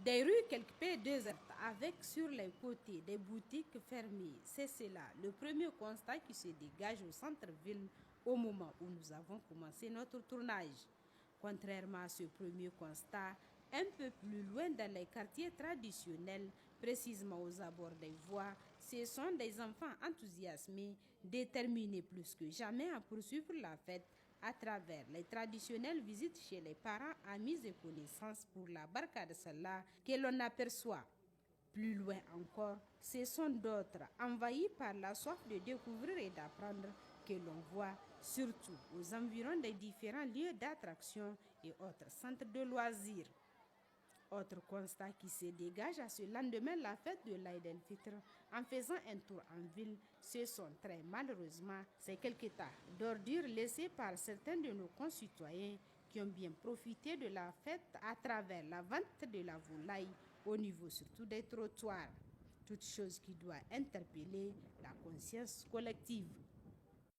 Des rues quelque peu désertes avec sur les côtés des boutiques fermées, c'est cela le premier constat qui se dégage au centre-ville au moment où nous avons commencé notre tournage. Contrairement à ce premier constat, un peu plus loin dans les quartiers traditionnels, précisément aux abords des voies, ce sont des enfants enthousiasmés, déterminés plus que jamais à poursuivre la fête à travers les traditionnelles visites chez les parents, amis et connaissances pour la barka de Salah que l'on aperçoit. Plus loin encore, ce sont d'autres, envahis par la soif de découvrir et d'apprendre, que l'on voit surtout aux environs des différents lieux d'attraction et autres centres de loisirs. Autre constat qui se dégage à ce lendemain la fête de l'Aïd el-Fitr en faisant un tour en ville, ce sont très malheureusement ces quelques tas d'ordures laissées par certains de nos concitoyens qui ont bien profité de la fête à travers la vente de la volaille au niveau surtout des trottoirs. Toute chose qui doit interpeller la conscience collective.